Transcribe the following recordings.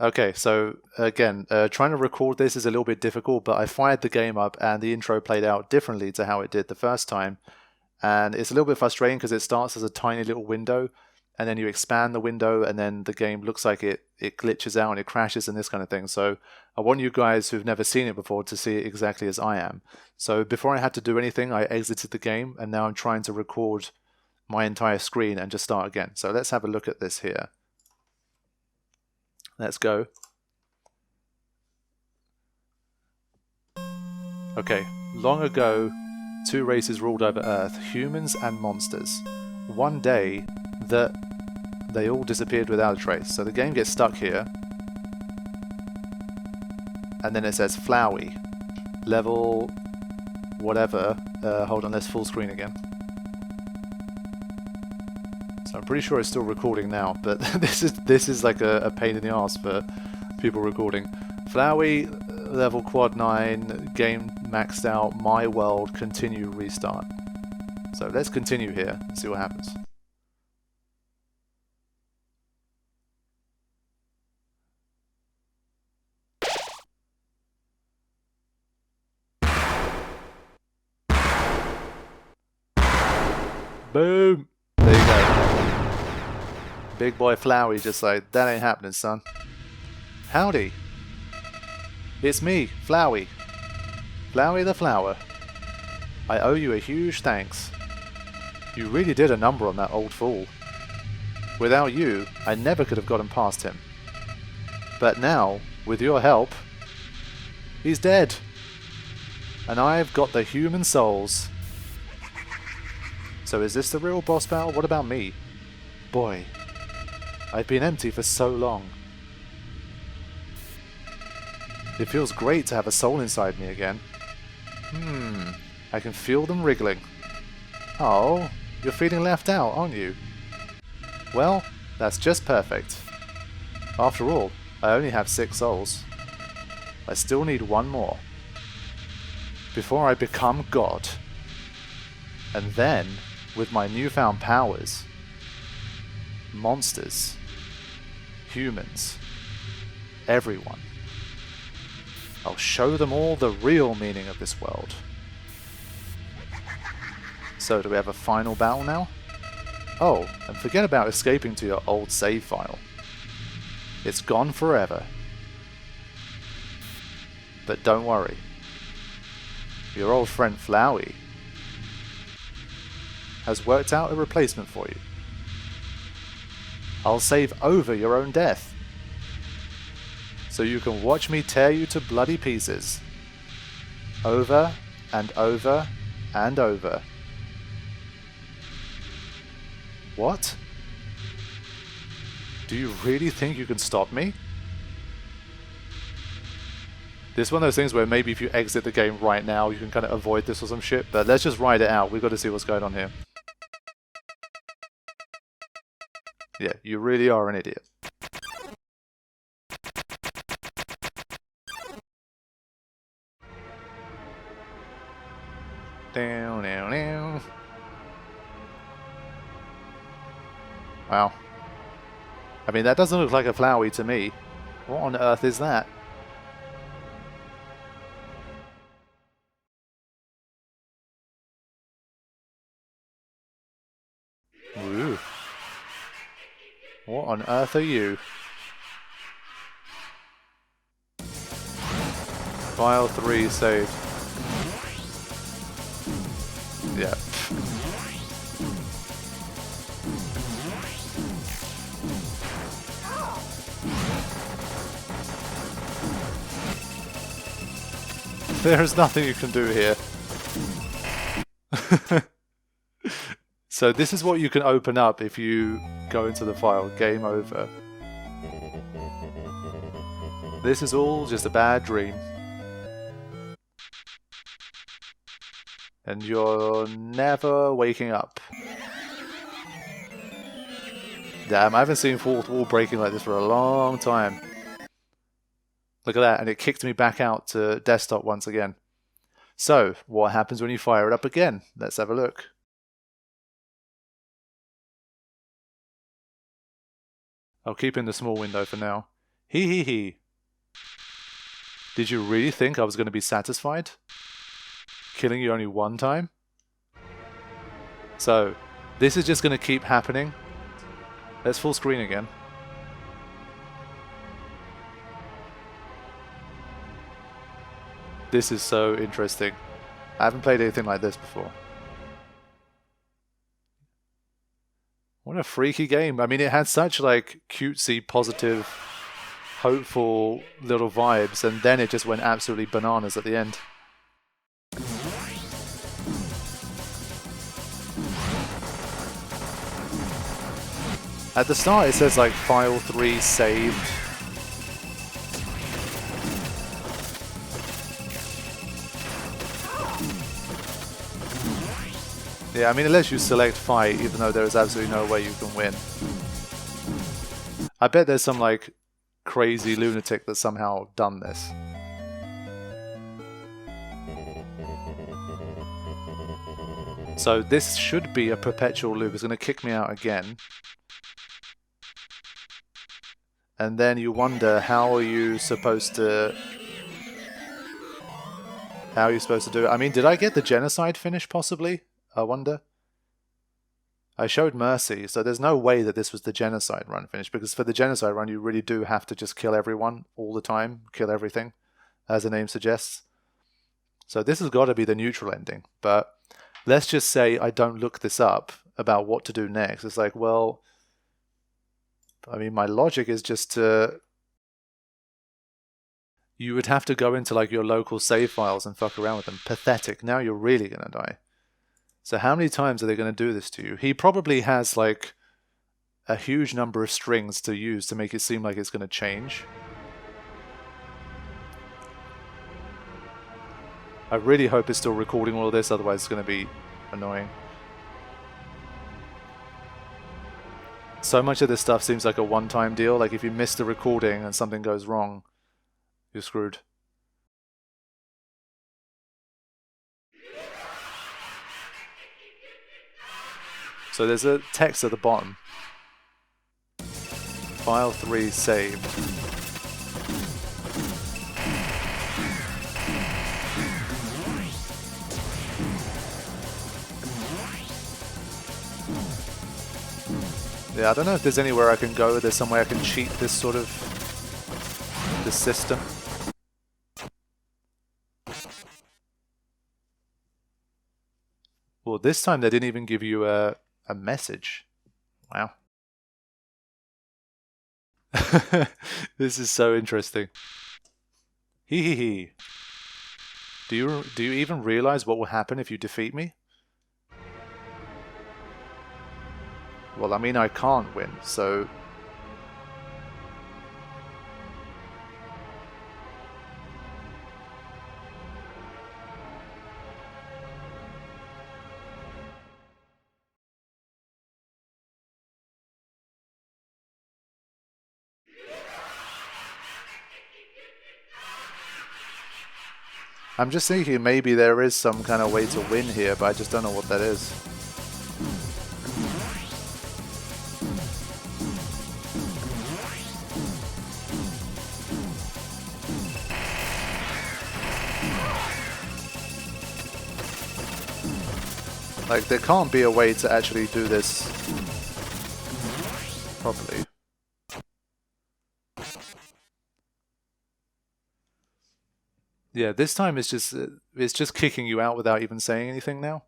Okay, so again, trying to record this is a little bit difficult, but I fired the game up and the intro played out differently to how it did the first time. And it's a little bit frustrating because it starts as a tiny little window, and then you expand the window, and then the game looks like it glitches out and it crashes and this kind of thing. So I want you guys who've never seen it before to see it exactly as I am. So before I had to do anything, I exited the game, and now I'm trying to record my entire screen and just start again. So let's have a look at this here. Let's go. Okay, long ago, two races ruled over Earth, humans and monsters. One day, they all disappeared without a trace. So the game gets stuck here. And then it says Flowey. Level... whatever. Hold on, let's full screen again. So I'm pretty sure it's still recording now, but this is like a pain in the ass for people recording. Flowey, level quad 9, game maxed out, my world, continue, restart. So let's continue here and see what happens. Boom! There you go. Big boy Flowey just like, that ain't happening, son. Howdy. It's me, Flowey. Flowey the Flower. I owe you a huge thanks. You really did a number on that old fool. Without you, I never could have gotten past him. But now, with your help, he's dead. And I've got the human souls. So is this the real boss battle? What about me? Boy, I've been empty for so long. It feels great to have a soul inside me again. I can feel them wriggling. Oh, you're feeling left out, aren't you? Well, that's just perfect. After all, I only have 6 souls. I still need 1 more. Before I become God. And then, with my newfound powers, monsters, humans, everyone, I'll show them all the real meaning of this world. So do we have a final battle now? Oh, and forget about escaping to your old save file. It's gone forever. But don't worry. Your old friend Flowey has worked out a replacement for you. I'll save over your own death, so you can watch me tear you to bloody pieces. Over and over and over. What? Do you really think you can stop me? This is one of those things where maybe if you exit the game right now, you can kind of avoid this or some shit, but let's just ride it out. We've got to see what's going on here. Yeah, you really are an idiot. Down, down, down. Wow. I mean, that doesn't look like a Flowey to me. What on earth is that? Ooh. What on earth are you? File 3 saved. Yeah. There's nothing you can do here. So this is what you can open up if you go into the file. Game over. This is all just a bad dream. And you're never waking up. Damn, I haven't seen fourth wall breaking like this for a long time. Look at that, and it kicked me back out to desktop once again. So, what happens when you fire it up again? Let's have a look. I'll keep in the small window for now. Hee hee hee. Did you really think I was going to be satisfied? Killing you only one time? So, this is just going to keep happening. Let's full screen again. This is so interesting. I haven't played anything like this before. What a freaky game. I mean, it had such like cutesy, positive, hopeful little vibes, and then it just went absolutely bananas at the end. At the start it says like file 3 saved. Yeah, I mean, it lets you select fight, even though there is absolutely no way you can win. I bet there's some, like, crazy lunatic that's somehow done this. So this should be a perpetual loop. It's going to kick me out again. And then you wonder, how are you supposed to... How are you supposed to do it? I mean, did I get the genocide finish, possibly? I wonder. I showed mercy, so there's no way that this was the genocide run finish, because for the genocide run you really do have to just kill everyone all the time, kill everything, as the name suggests. So this has got to be the neutral ending, but let's just say I don't look this up about what to do next. It's like, well, I mean, my logic is just to... You would have to go into like your local save files and fuck around with them. Pathetic. Now you're really gonna die. So how many times are they going to do this to you? He probably has like a huge number of strings to use to make it seem like it's going to change. I really hope it's still recording all of this, otherwise it's going to be annoying. So much of this stuff seems like a one-time deal. Like if you miss the recording and something goes wrong, you're screwed. So there's a text at the bottom. File 3 saved. Yeah, I don't know if there's anywhere I can go. There's some way I can cheat this sort of... this system. Well, this time they didn't even give you a message. Wow. This is so interesting. Hee hee hee. Do you even realize what will happen if you defeat me? Well, I mean, I can't win, so... I'm just thinking maybe there is some kind of way to win here, but I just don't know what that is. Like, there can't be a way to actually do this properly. Yeah, this time it's just kicking you out without even saying anything now.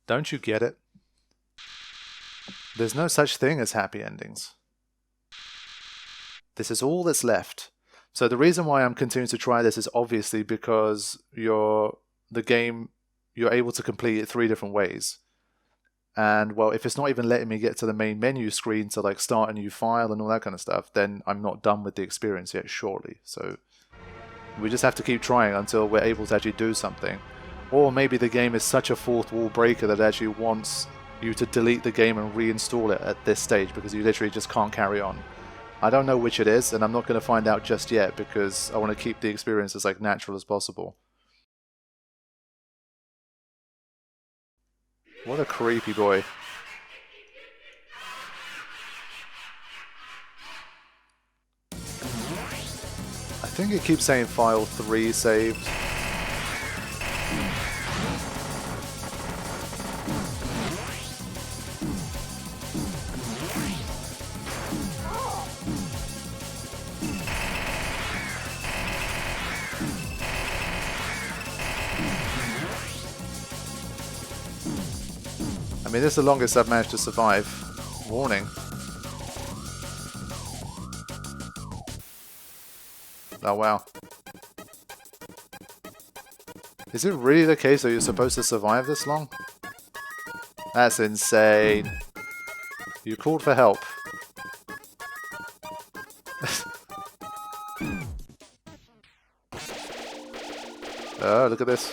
Don't you get it? There's no such thing as happy endings. This is all that's left. So the reason why I'm continuing to try this is obviously because you're able to complete it 3 different ways. And well, if it's not even letting me get to the main menu screen to like start a new file and all that kind of stuff, then I'm not done with the experience yet, surely. So we just have to keep trying until we're able to actually do something. Or maybe the game is such a fourth wall breaker that it actually wants you to delete the game and reinstall it at this stage because you literally just can't carry on. I don't know which it is, and I'm not going to find out just yet because I want to keep the experience as like natural as possible. What a creepy boy. think it keeps saying file 3 saved. I mean, this is the longest I've managed to survive. Warning. Oh wow. Is it really the case that you're supposed to survive this long? That's insane. You called for help. Oh, look at this.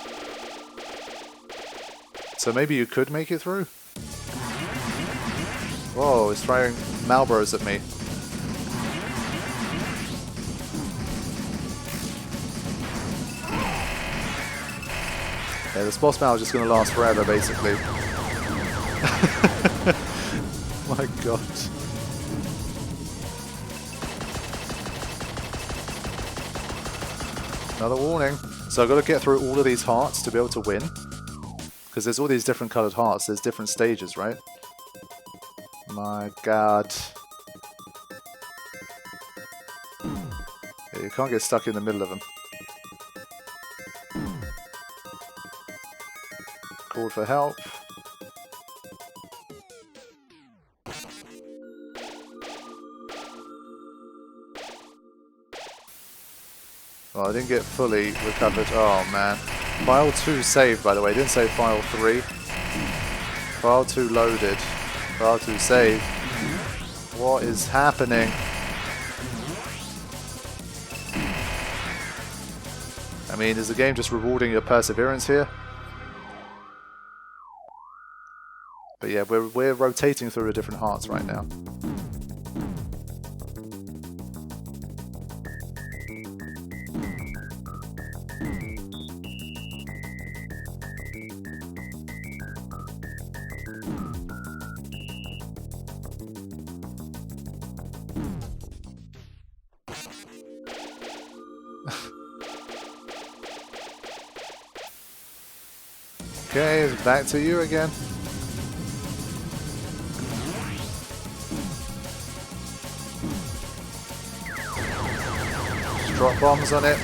So maybe you could make it through? Whoa, it's throwing Malboros at me. Yeah, this boss battle is just going to last forever, basically. My god. Another warning. So I've got to get through all of these hearts to be able to win. Because there's all these different coloured hearts, there's different stages, right? My god. Yeah, you can't get stuck in the middle of them. Called for help. Well, I didn't get fully recovered. Oh man. File 2 saved, by the way. I didn't save file 3. File 2 loaded. File 2 saved. What is happening? I mean, is the game just rewarding your perseverance here? But yeah, we're rotating through the different hearts right now. Okay, it's back to you again. Just drop bombs on it.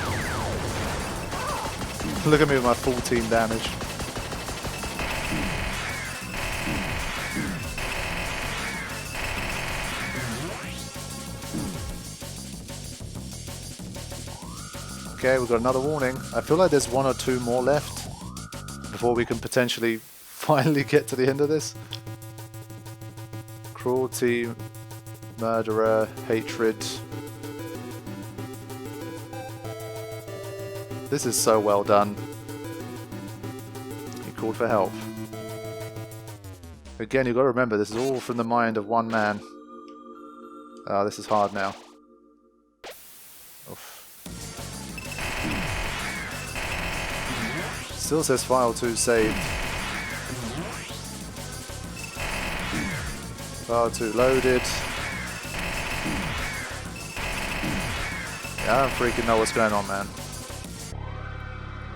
Look at me with my 14 damage. Okay, we've got another warning. I feel like there's 1 or 2 more left before we can potentially finally get to the end of this. Cruelty, murderer, hatred. This is so well done. He called for help. Again, you've got to remember, this is all from the mind of one man. Oh, this is hard now. Oof. Still says file 2 saved. File 2 loaded. Yeah, I don't freaking know what's going on, man.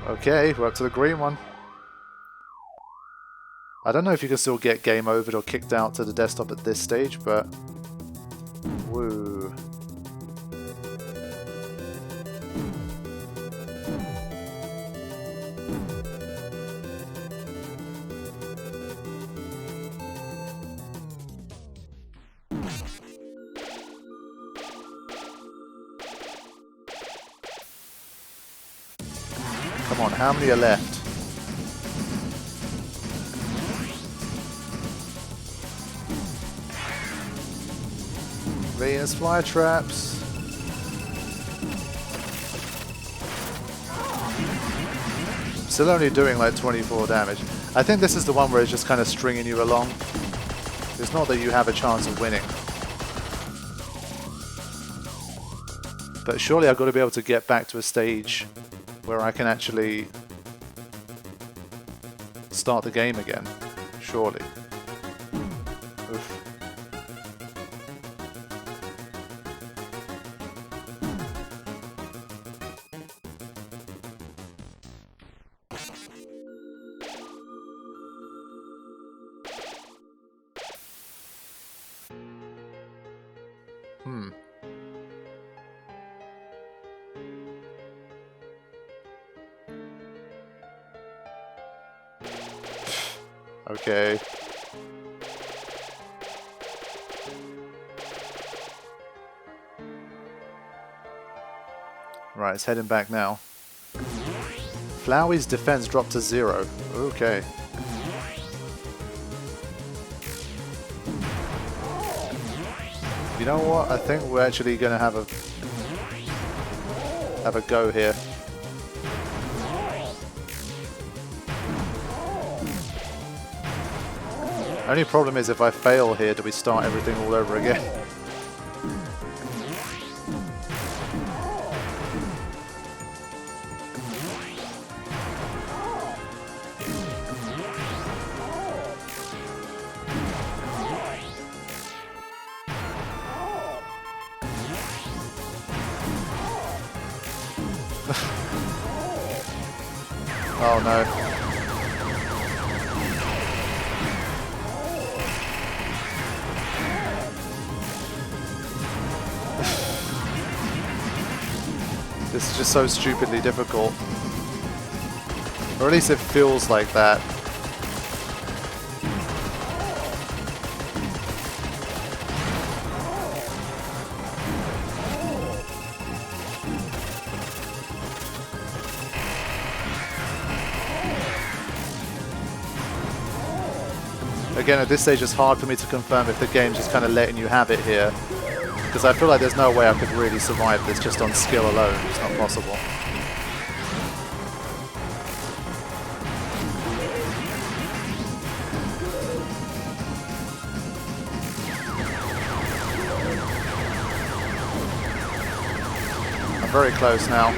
Okay, we're up to the green one. I don't know if you can still get game overed or kicked out to the desktop at this stage, but... Woo. Come on, how many are left? Venus flytraps. Still only doing like 24 damage. I think this is the one where it's just kind of stringing you along. It's not that you have a chance of winning. But surely I've got to be able to get back to a stage where I can actually start the game again. Surely. Oof. Hmm. Okay. Right, it's heading back now. Flowey's defense dropped to 0. Okay. You know what? I think we're actually going to have a go here. Only problem is if I fail here, do we start everything all over again? Oh no. This is just so stupidly difficult. Or at least it feels like that. Again, at this stage it's hard for me to confirm if the game's just kind of letting you have it here. Because I feel like there's no way I could really survive this just on skill alone. It's not possible. I'm very close now.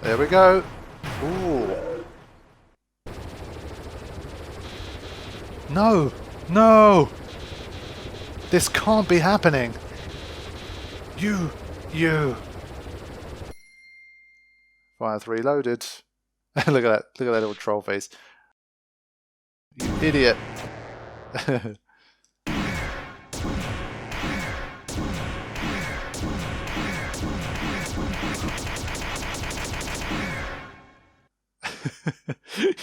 There we go. Ooh. No! No! This can't be happening! You! Fire 3 loaded. Look at that. Look at that little troll face. You idiot!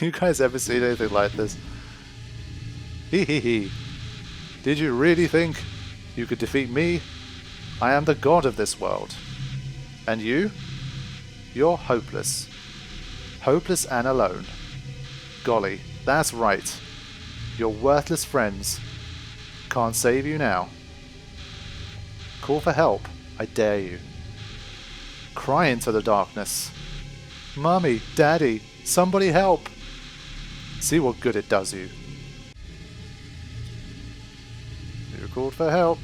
You guys ever seen anything like this? Hee hee hee. Did you really think you could defeat me? I am the god of this world. And you? You're hopeless. Hopeless and alone. Golly, that's right. Your worthless friends can't save you now. Call for help, I dare you. Cry into the darkness. Mummy, Daddy, somebody help. See what good it does you. You called for help.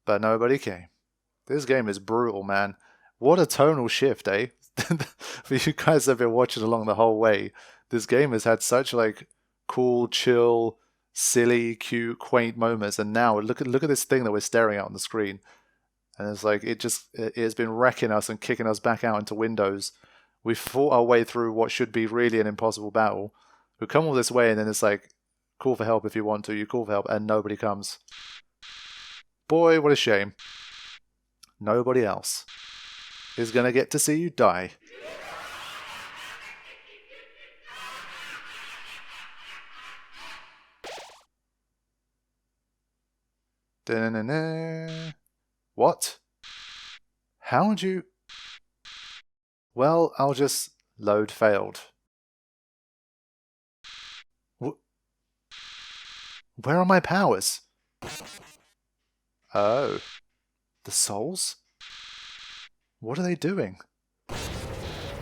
But nobody came. This game is brutal, man. What a tonal shift, eh? For you guys that have been watching along the whole way, this game has had such like cool, chill, silly, cute, quaint moments, and now look at this thing that we're staring at on the screen, and it's like it has been wrecking us and kicking us back out into Windows. We've fought our way through what should be really an impossible battle. We come all this way, and then it's like, call for help if you want to. You call for help, and nobody comes. Boy, what a shame. Nobody else is gonna get to see you die. Da-na-na-na. What? How'd you... Well, I'll just load failed. Where are my powers? Oh. The souls? What are they doing?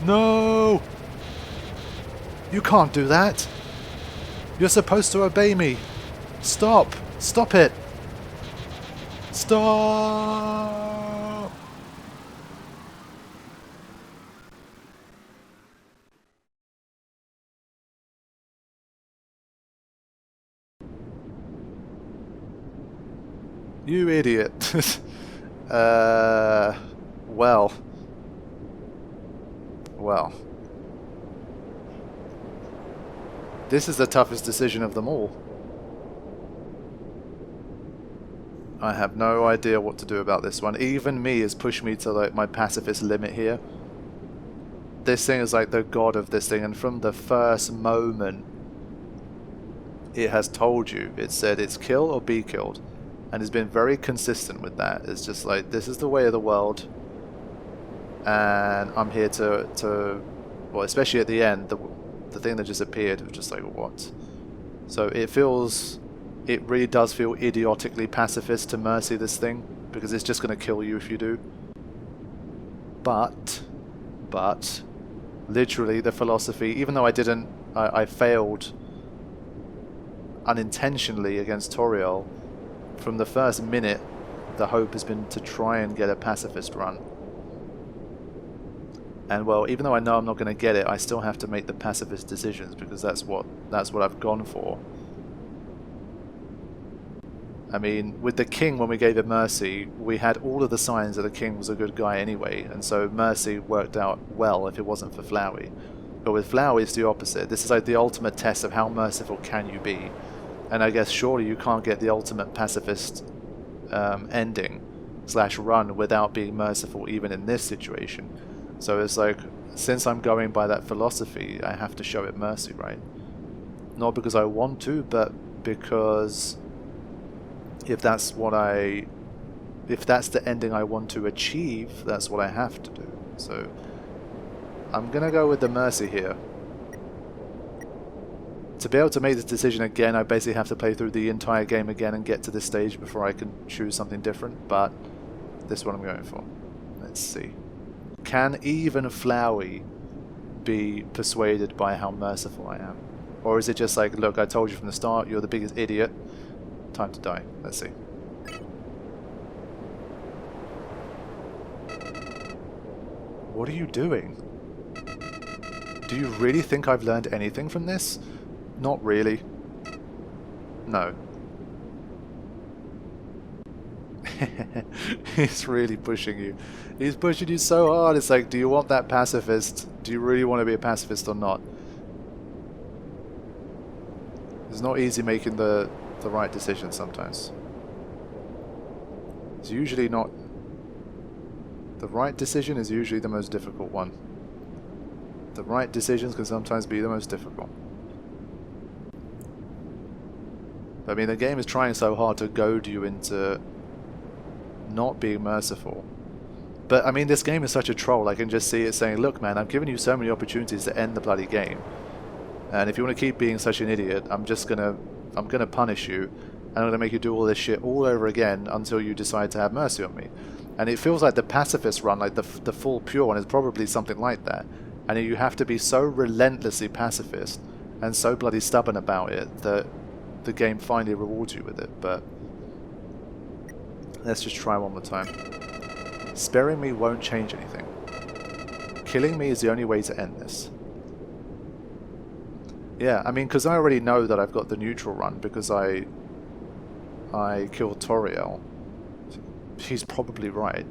No! You can't do that! You're supposed to obey me! Stop! Stop it! Stop! You idiot. Well. Well, this is the toughest decision of them all. I have no idea what to do about this one. Even me has pushed me to like my pacifist limit here. This thing is like the god of this thing, and from the first moment it has told you, it said it's kill or be killed, and it's been very consistent with that. It's just like, this is the way of the world, and I'm here to well, especially at the end, the thing that just appeared was just like, what? So it really does feel idiotically pacifist to mercy this thing, because it's just going to kill you if you do. But literally the philosophy, even though I failed unintentionally against Toriel, from the first minute the hope has been to try and get a pacifist run. And well, even though I know I'm not going to get it, I still have to make the pacifist decisions, because that's what I've gone for. I mean, with the king, when we gave him mercy, we had all of the signs that the king was a good guy anyway, and so mercy worked out well if it wasn't for Flowey. But with Flowey, it's the opposite. This is like the ultimate test of how merciful can you be. And I guess surely you can't get the ultimate pacifist ending / run without being merciful even in this situation. So it's like, since I'm going by that philosophy, I have to show it mercy, right? Not because I want to, but because if that's the ending I want to achieve, that's what I have to do. So I'm gonna go with the mercy here. To be able to make this decision again, I basically have to play through the entire game again and get to this stage before I can choose something different, but this is what I'm going for. Let's see. Can even Flowey be persuaded by how merciful I am? Or is it just like, look, I told you from the start, you're the biggest idiot, time to die. Let's see. What are you doing? Do you really think I've learned anything from this? Not really. No. He's really pushing you. He's pushing you so hard. It's like, do you want that pacifist? Do you really want to be a pacifist or not? It's not easy making the right decision sometimes. It's usually not. The right decision is usually the most difficult one. The right decisions can sometimes be the most difficult. I mean, the game is trying so hard to goad you into not being merciful. But I mean, this game is such a troll. I can just see it saying, look man, I've given you so many opportunities to end the bloody game, and if you want to keep being such an idiot, I'm gonna punish you, and I'm gonna make you do all this shit all over again until you decide to have mercy on me. And it feels like the pacifist run, like the full pure one, is probably something like that. And you have to be so relentlessly pacifist and so bloody stubborn about it that the game finally rewards you with it. But let's just try one more time. Sparing me won't change anything. Killing me is the only way to end this. Yeah, I mean, because I already know that I've got the neutral run because I killed Toriel. He's probably right.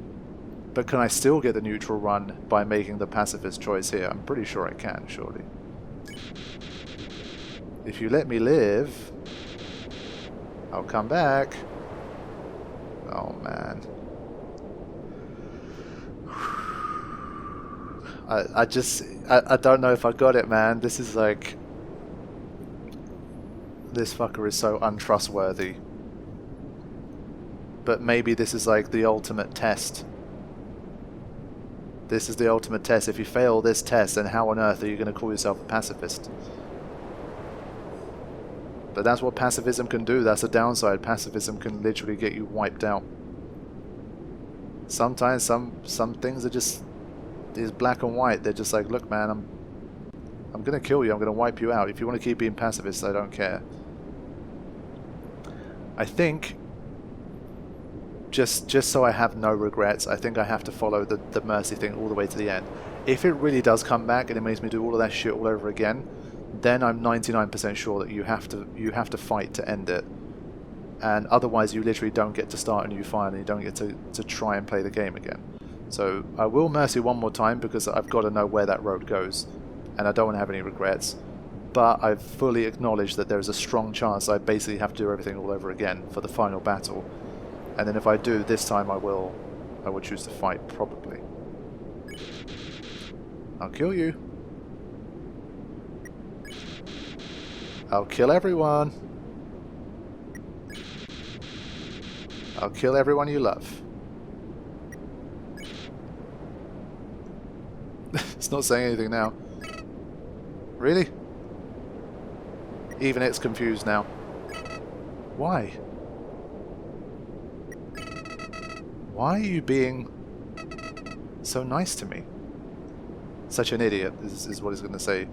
But can I still get the neutral run by making the pacifist choice here? I'm pretty sure I can, surely. If you let me live, I'll come back. Oh man. I don't know if I got it, man. This is like... This fucker is so untrustworthy. But maybe this is like the ultimate test. This is the ultimate test. If you fail this test, then how on earth are you going to call yourself a pacifist? But that's what pacifism can do. That's the downside. Pacifism can literally get you wiped out. Sometimes some things are just is black and white. They're just like, look man, I'm going to kill you. I'm going to wipe you out. If you want to keep being pacifist, I don't care. I think just so I have no regrets, I think I have to follow the mercy thing all the way to the end. If it really does come back and it makes me do all of that shit all over again, then I'm 99% sure that you have to fight to end it. And otherwise you literally don't get to start a new file and you don't get to try and play the game again. So I will mercy one more time because I've got to know where that road goes. And I don't want to have any regrets. But I've fully acknowledged that there's a strong chance I basically have to do everything all over again for the final battle. And then if I do, this time I will choose to fight, probably. I'll kill you. I'll kill everyone. I'll kill everyone you love. It's not saying anything now. Really? Even it's confused now. Why? Why are you being so nice to me? Such an idiot is what he's going to say.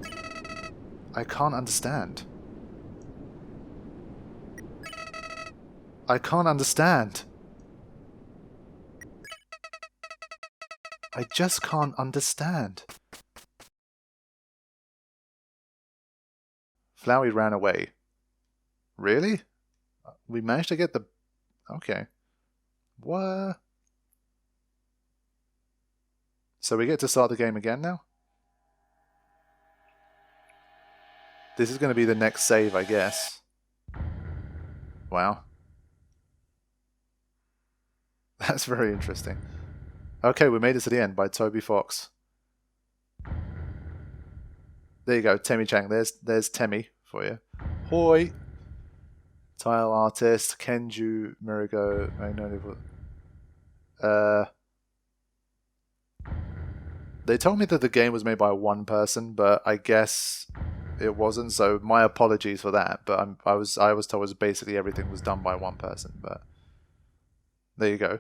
I can't understand. I can't understand. I just can't understand. Flowey ran away. Really? We managed to get the... Okay. What? So we get to start the game again now? This is going to be the next save, I guess. Wow. That's very interesting. Okay, we made it to the end by Toby Fox. There you go, Temmie Chang. There's Temmie for you. Hoi! Tile artist, Kenju Mirigo Magnolia. They told me that the game was made by one person, but I guess it wasn't. So my apologies for that. But I was told basically everything was done by one person. But there you go.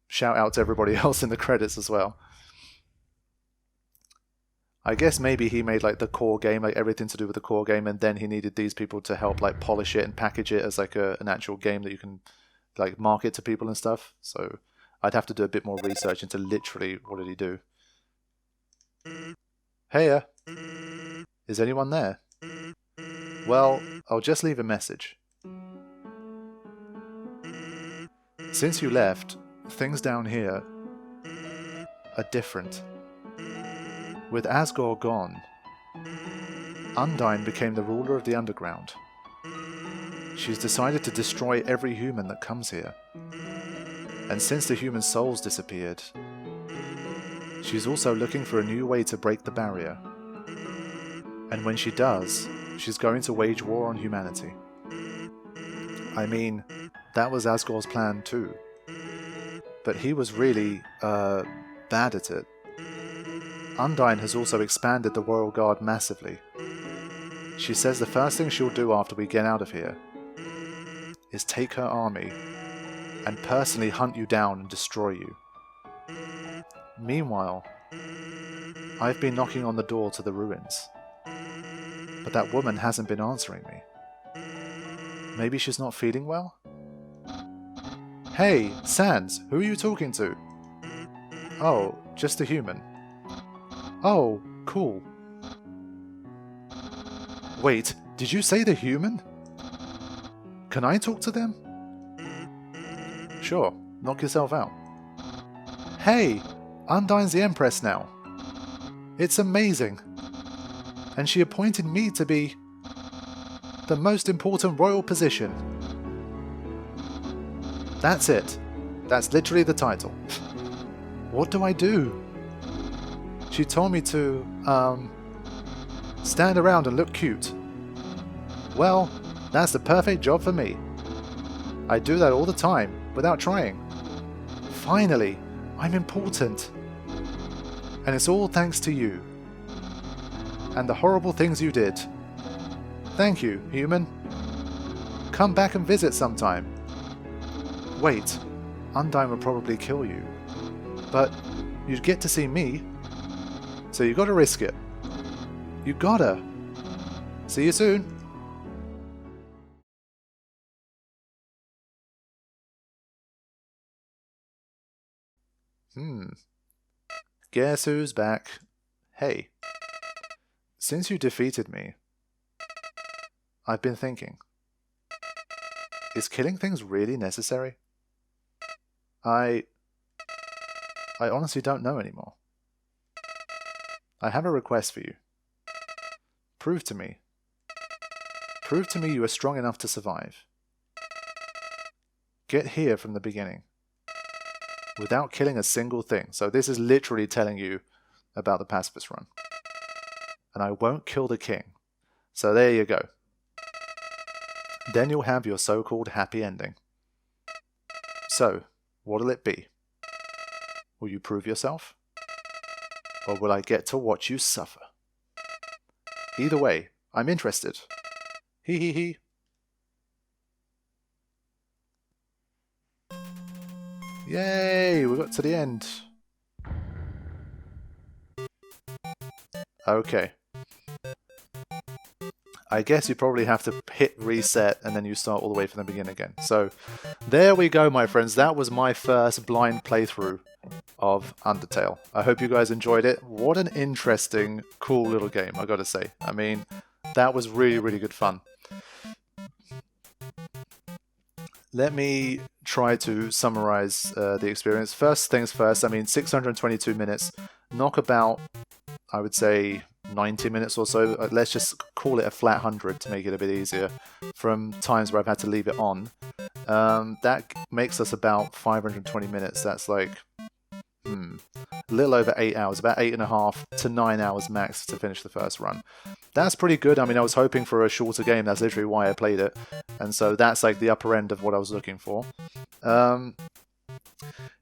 Shout out to everybody else in the credits as well. I guess maybe he made like the core game, like everything to do with the core game, and then he needed these people to help like polish it and package it as like an actual game that you can like market to people and stuff. So I'd have to do a bit more research into literally what did he do. Heya, is anyone there? Well, I'll just leave a message. Since you left, things down here are different. With Asgore gone, Undyne became the ruler of the underground. She's decided to destroy every human that comes here. And since the human souls disappeared, she's also looking for a new way to break the barrier. And when she does, she's going to wage war on humanity. I mean, that was Asgore's plan too. But he was really, bad at it. Undyne has also expanded the Royal Guard massively. She says the first thing she'll do after we get out of here is take her army and personally hunt you down and destroy you. Meanwhile, I've been knocking on the door to the ruins, but that woman hasn't been answering me. Maybe she's not feeling well? Hey, Sans, who are you talking to? Oh, just a human. Oh, cool. Wait, did you say the human? Can I talk to them? Sure, knock yourself out. Hey, Undyne's the Empress now. It's amazing. And she appointed me to be the most important royal position. That's it. That's literally the title. What do I do? She told me to, stand around and look cute. Well, that's the perfect job for me. I do that all the time, without trying. Finally, I'm important. And it's all thanks to you. And the horrible things you did. Thank you, human. Come back and visit sometime. Wait, Undyne would probably kill you. But you'd get to see me. So you gotta risk it. You gotta. See you soon. Guess who's back? Hey. Since you defeated me, I've been thinking. Is killing things really necessary? I honestly don't know anymore. I have a request for you. Prove to me. Prove to me you are strong enough to survive. Get here from the beginning. Without killing a single thing. So this is literally telling you about the pacifist run. And I won't kill the king. So there you go. Then you'll have your so-called happy ending. So, what'll it be? Will you prove yourself? Or will I get to watch you suffer? Either way, I'm interested. Hee hee hee. Yay, we got to the end. Okay. I guess you probably have to hit reset and then you start all the way from the beginning again. So there we go, my friends. That was my first blind playthrough of Undertale. I hope you guys enjoyed it. What an interesting, cool little game, I gotta say. I mean, that was really, really good fun. Let me try to summarize the experience. First things first, I mean, 622 minutes, knock about, I would say, 90 minutes or so. Let's just call it a flat 100 to make it a bit easier from times where I've had to leave it on. That makes us about 520 minutes. That's like a little over 8 hours, about 8.5 to 9 hours max to finish the first run. That's pretty good. I mean, I was hoping for a shorter game. That's literally why I played it. And so that's like the upper end of what I was looking for.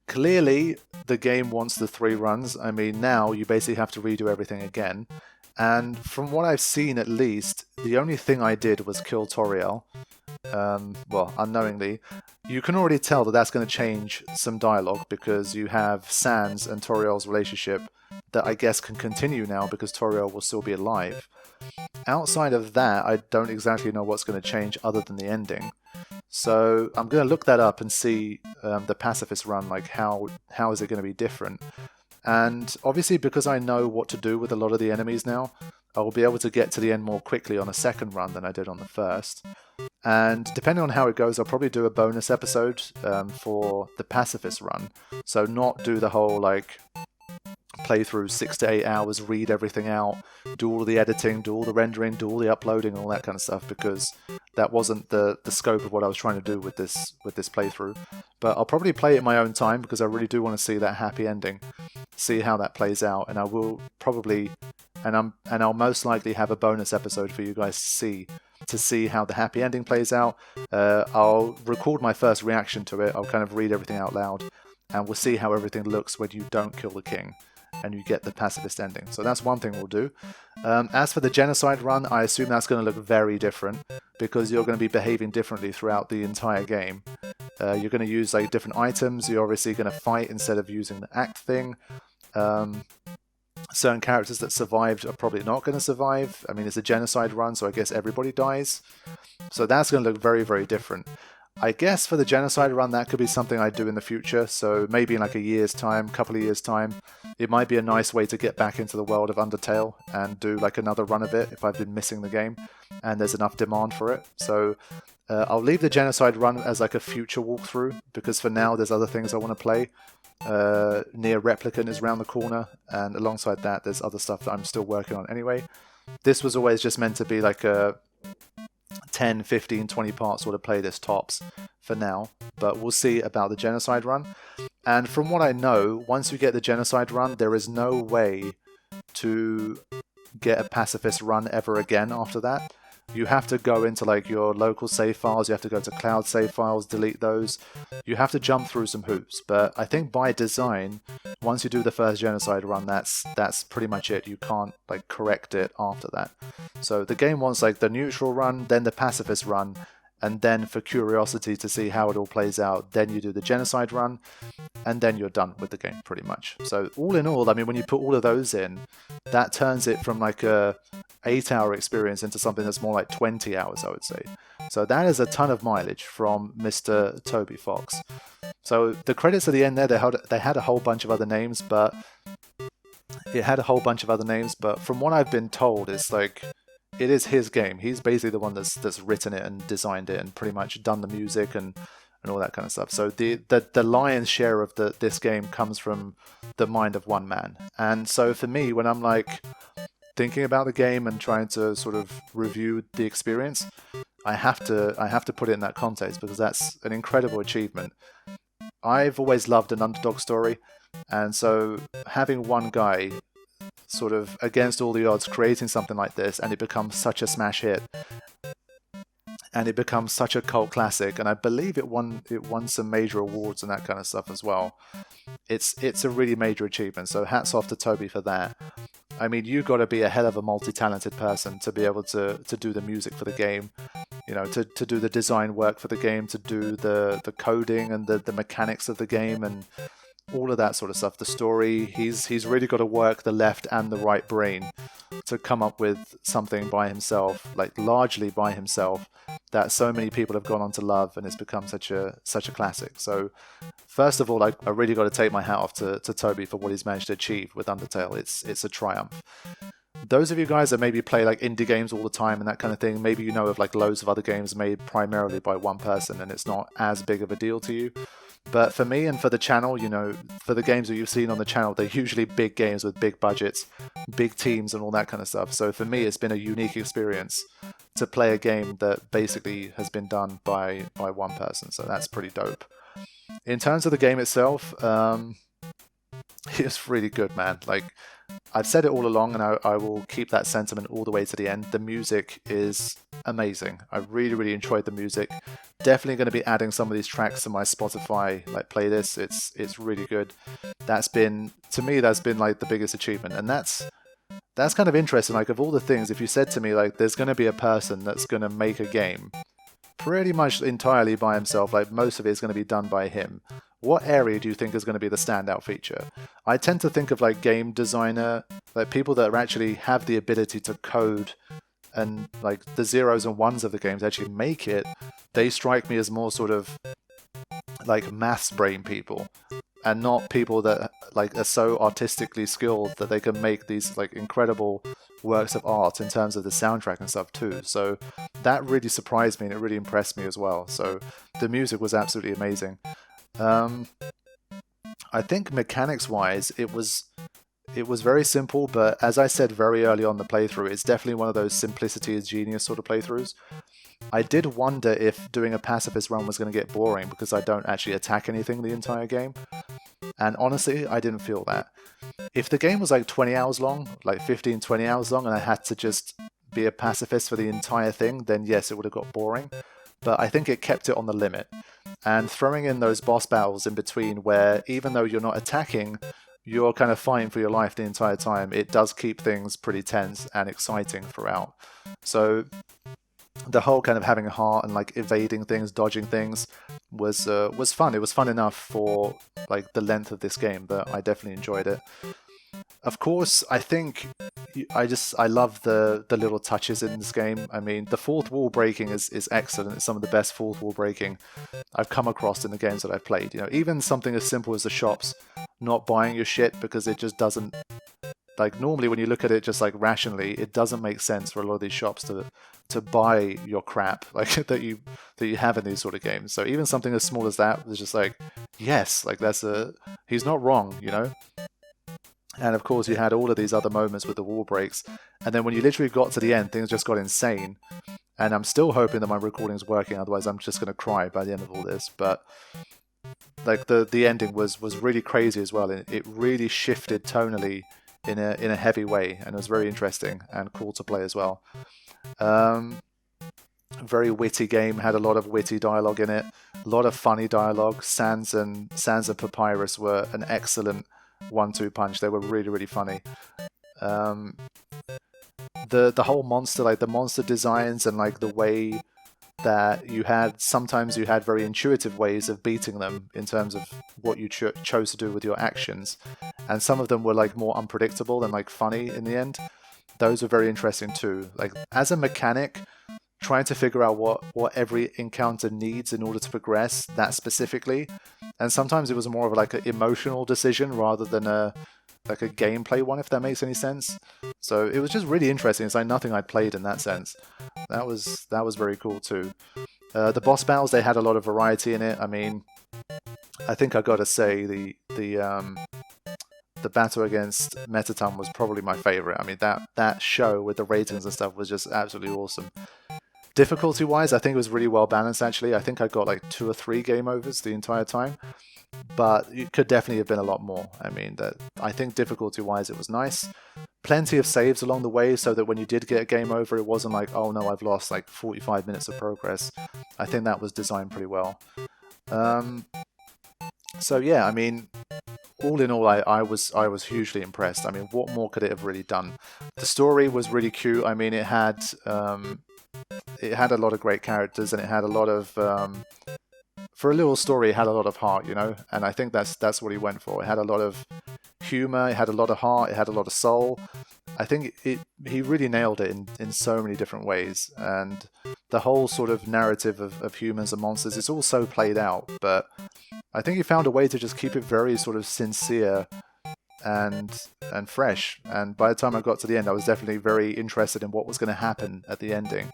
Clearly, the game wants the 3 runs. I mean, now you basically have to redo everything again. And from what I've seen, at least, the only thing I did was kill Toriel. Well, unknowingly. You can already tell that that's going to change some dialogue because you have Sans and Toriel's relationship that I guess can continue now because Toriel will still be alive. Outside of that, I don't exactly know what's going to change other than the ending. So I'm going to look that up and see the pacifist run, like how is it going to be different. And obviously because I know what to do with a lot of the enemies now, I will be able to get to the end more quickly on a second run than I did on the first. And depending on how it goes, I'll probably do a bonus episode for the pacifist run. So not do the whole like play through 6 to 8 hours, read everything out, do all the editing, do all the rendering, do all the uploading, all that kind of stuff, because that wasn't the scope of what I was trying to do with this playthrough. But I'll probably play it in my own time because I really do want to see that happy ending, see how that plays out, and I will probably, and I'll most likely have a bonus episode for you guys to see how the happy ending plays out. I'll record my first reaction to it. I'll kind of read everything out loud, and we'll see how everything looks when you don't kill the king and you get the pacifist ending. So that's one thing we'll do. As for the genocide run, I assume that's going to look very different because you're going to be behaving differently throughout the entire game. You're going to use like different items. You're obviously going to fight instead of using the act thing. Certain characters that survived are probably not going to survive. I mean, it's a genocide run, so I guess everybody dies. So that's going to look very, very different. I guess for the genocide run, that could be something I do in the future. So maybe in like a year's time, couple of years' time, it might be a nice way to get back into the world of Undertale and do like another run of it if I've been missing the game and there's enough demand for it. So I'll leave the genocide run as like a future walkthrough because for now there's other things I want to play. Near Replicant is around the corner, and alongside that there's other stuff that I'm still working on anyway. This was always just meant to be like a 10, 15, 20 part sort of playlist tops for now, but we'll see about the genocide run. And from what I know, once you get the genocide run, there is no way to get a pacifist run ever again after that. You have to go into like your local save files, you have to go to cloud save files, delete those. You have to jump through some hoops, but I think by design, once you do the first genocide run, that's pretty much it. You can't like correct it after that. So the game wants like the neutral run, then the pacifist run, and then for curiosity to see how it all plays out, then you do the genocide run, and then you're done with the game pretty much. So all in all, I mean, when you put all of those in, that turns it from like a 8-hour experience into something that's more like 20 hours, I would say. So that is a ton of mileage from Mr. Toby Fox. So the credits at the end there, they had a whole bunch of other names, but from what I've been told, it's like, it is his game. He's basically the one that's written it and designed it and pretty much done the music and all that kind of stuff. So the lion's share of this game comes from the mind of one man. And so for me, when I'm like thinking about the game and trying to sort of review the experience, I have to put it in that context, because that's an incredible achievement. I've always loved an underdog story, and so having one guy sort of against all the odds creating something like this, and it becomes such a smash hit, and it becomes such a cult classic, and I believe it won some major awards and that kind of stuff as well. It's a really major achievement, so hats off to Toby for that. I mean, you got to be a hell of a multi-talented person to be able to do the music for the game, you know, to do the design work for the game, to do the coding and the mechanics of the game and all of that sort of stuff. The story, he's really got to work the left and the right brain to come up with something by himself, like largely by himself, that so many people have gone on to love, and it's become such a classic. So first of all, I really got to take my hat off to Toby for what he's managed to achieve with Undertale. It's a triumph. Those of you guys that maybe play like indie games all the time and that kind of thing, maybe you know of like loads of other games made primarily by one person and it's not as big of a deal to you. But for me and for the channel, you know, for the games that you've seen on the channel, they're usually big games with big budgets, big teams and all that kind of stuff. So for me, it's been a unique experience to play a game that basically has been done by one person. So that's pretty dope. In terms of the game itself, it's really good, man. Like, I've said it all along, and I will keep that sentiment all the way to the end. The music is amazing. I really, really enjoyed the music. Definitely going to be adding some of these tracks to my Spotify like playlist. It's really good. That's been, to me, that's been like the biggest achievement, and that's kind of interesting. Like, of all the things, if you said to me like there's going to be a person that's going to make a game pretty much entirely by himself, like most of it is going to be done by him, what area do you think is going to be the standout feature? I tend to think of like game designer, like people that actually have the ability to code and like the zeros and ones of the games actually make it. They strike me as more sort of like maths brain people, and not people that like are so artistically skilled that they can make these like incredible works of art in terms of the soundtrack and stuff too. So that really surprised me and it really impressed me as well. So the music was absolutely amazing. I think mechanics wise it was very simple, but as I said very early on the playthrough, it's definitely one of those simplicity is genius sort of playthroughs. I did wonder if doing a pacifist run was going to get boring because I don't actually attack anything the entire game, and honestly I didn't feel that. If the game was like 20 hours long, like 15-20 hours long, and I had to just be a pacifist for the entire thing, then yes, it would have got boring. But I think it kept it on the limit. And throwing in those boss battles in between where even though you're not attacking, you're kind of fighting for your life the entire time, it does keep things pretty tense and exciting throughout. So the whole kind of having a heart and like evading things, dodging things was fun. It was fun enough for like the length of this game that I definitely enjoyed it. Of course, I think I love the little touches in this game. I mean, the fourth wall breaking is excellent. It's some of the best fourth wall breaking I've come across in the games that I've played. You know, even something as simple as the shops not buying your shit because it just doesn't, like, normally when you look at it just like rationally, it doesn't make sense for a lot of these shops to buy your crap like that you have in these sort of games. So even something as small as that was just like, yes, like he's not wrong, you know. And of course you had all of these other moments with the wall breaks, and then when you literally got to the end, things just got insane. And I'm still hoping that my recording's working, otherwise I'm just going to cry by the end of all this. But like the ending was really crazy as well. It really shifted tonally in a heavy way, and it was very interesting and cool to play as well. Very witty game, had a lot of witty dialogue in it, a lot of funny dialogue. Sans and Papyrus were an excellent 1-2 punch. They were really, really funny. The whole monster, like the monster designs and like the way that sometimes you had very intuitive ways of beating them in terms of what you chose to do with your actions, and some of them were like more unpredictable and like funny in the end. Those were very interesting too. Like as a mechanic, trying to figure out what every encounter needs in order to progress that specifically, and sometimes it was more of like an emotional decision rather than a gameplay one, if that makes any sense. So it was just really interesting. It's like nothing I'd played in that sense. That was very cool too. The boss battles, they had a lot of variety in it. I mean, I think I gotta say the the battle against Metaton was probably my favorite. I mean, that show with the ratings and stuff was just absolutely awesome. Difficulty-wise, I think it was really well balanced, actually. I think I got like 2 or 3 game overs the entire time, but it could definitely have been a lot more. I mean, I think difficulty-wise it was nice. Plenty of saves along the way, so that when you did get a game over, it wasn't like, oh no, I've lost like 45 minutes of progress. I think that was designed pretty well. So yeah, I mean, all in all, I was hugely impressed. I mean, what more could it have really done? The story was really cute. I mean, it had a lot of great characters, and it had a lot of for a little story, it had a lot of heart, you know. And I think that's what he went for. It had a lot of humor, it had a lot of heart, it had a lot of soul. I think he really nailed it in so many different ways. And the whole sort of narrative of humans and monsters, it's all so played out, but I think he found a way to just keep it very sort of sincere and fresh. And by the time I got to the end, I was definitely very interested in what was going to happen at the ending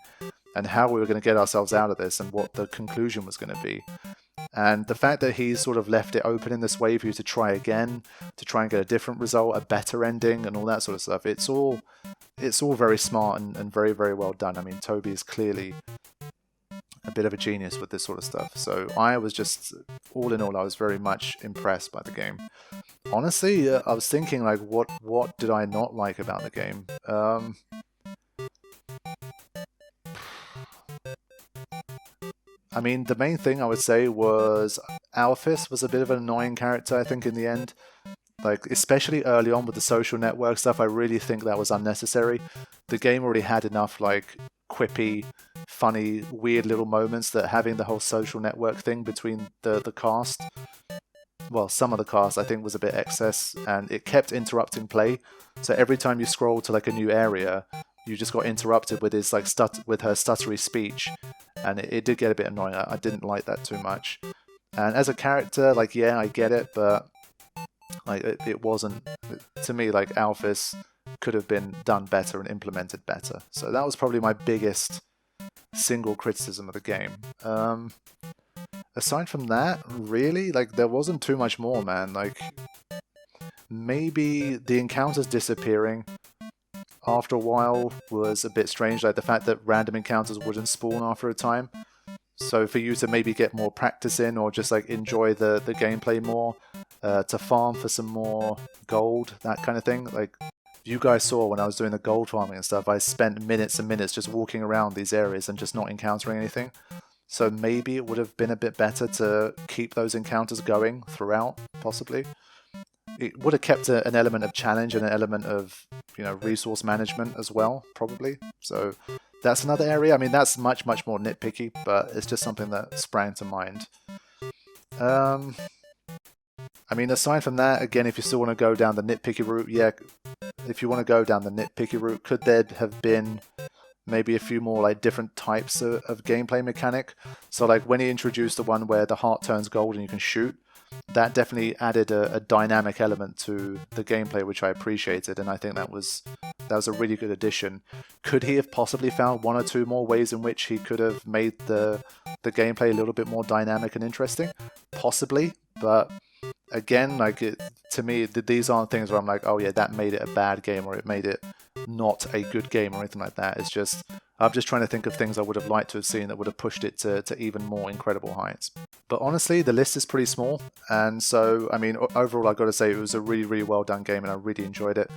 and how we were going to get ourselves out of this and what the conclusion was going to be. And the fact that he sort of left it open in this way for you to try again, to try and get a different result, a better ending, and all that sort of stuff, it's all very smart and very, very well done. I mean, Toby is clearly a bit of a genius with this sort of stuff. So I was just, all in all, I was very much impressed by the game. Honestly, I was thinking, like, what did I not like about the game? I mean, the main thing I would say was Alphys was a bit of an annoying character, I think, in the end. Like, especially early on with the social network stuff, I really think that was unnecessary. The game already had enough, like, quippy, funny, weird little moments that having the whole social network thing between the cast, well, some of the cast, I think, was a bit excess, and it kept interrupting play. So every time you scroll to, like, a new area, you just got interrupted with his, like, with her stuttery speech, and it did get a bit annoying. I didn't like that too much. And as a character, like, yeah, I get it, but like it wasn't, to me, like, Alphys could have been done better and implemented better. So that was probably my biggest single criticism of the game. Aside from that, really, like, there wasn't too much more, man. Like, maybe the encounters disappearing after a while was a bit strange, like the fact that random encounters wouldn't spawn after a time. So for you to maybe get more practice in, or just like enjoy the gameplay more, to farm for some more gold, that kind of thing. Like you guys saw when I was doing the gold farming and stuff, I spent minutes and minutes just walking around these areas and just not encountering anything. So maybe it would have been a bit better to keep those encounters going throughout, possibly. It would have kept an element of challenge and an element of, you know, resource management as well, probably. So that's another area. I mean, that's much, much more nitpicky, but it's just something that sprang to mind. I mean, aside from that, again, if you still want to go down the nitpicky route, yeah, if you want to go down the nitpicky route, could there have been maybe a few more like different types of gameplay mechanic? So like when he introduced the one where the heart turns gold and you can shoot, that definitely added a dynamic element to the gameplay, which I appreciated, and I think that was a really good addition. Could he have possibly found 1 or 2 more ways in which he could have made the gameplay a little bit more dynamic and interesting? Possibly, but again, like, to me, these aren't things where I'm like, oh yeah, that made it a bad game, or it made it not a good game, or anything like that. It's just, I'm just trying to think of things I would have liked to have seen that would have pushed it to even more incredible heights. But honestly, the list is pretty small, and so, I mean, overall, I've got to say it was a really, really well done game, and I really enjoyed it.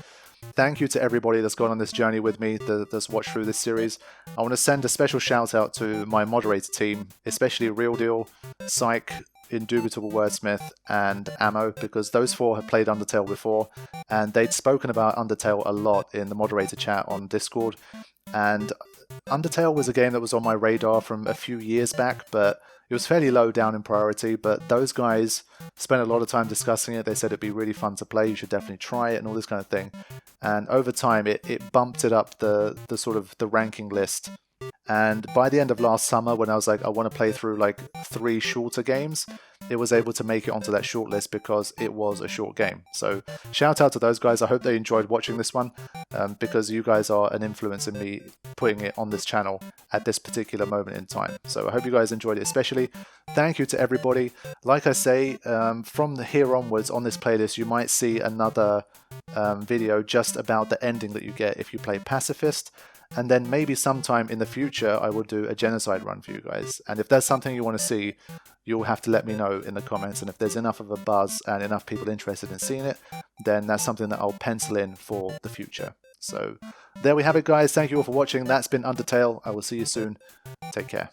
Thank you to everybody that's gone on this journey with me, that's watched through this series. I want to send a special shout out to my moderator team, especially Real Deal, Psych, Indubitable Wordsmith, and Ammo, because those 4 have played Undertale before, and they'd spoken about Undertale a lot in the moderator chat on Discord. And Undertale was a game that was on my radar from a few years back, but it was fairly low down in priority. But those guys spent a lot of time discussing it. They said it'd be really fun to play, you should definitely try it, and all this kind of thing. And over time, it bumped it up the sort of the ranking list. And by the end of last summer, when I was like, I want to play through like 3 shorter games, it was able to make it onto that shortlist because it was a short game. So shout out to those guys. I hope they enjoyed watching this one, because you guys are an influence in me putting it on this channel at this particular moment in time. So I hope you guys enjoyed it especially. Thank you to everybody. Like I say, from here onwards on this playlist, you might see another video just about the ending that you get if you play Pacifist. And then maybe sometime in the future, I will do a genocide run for you guys. And if there's something you want to see, you'll have to let me know in the comments. And if there's enough of a buzz and enough people interested in seeing it, then that's something that I'll pencil in for the future. So there we have it, guys. Thank you all for watching. That's been Undertale. I will see you soon. Take care.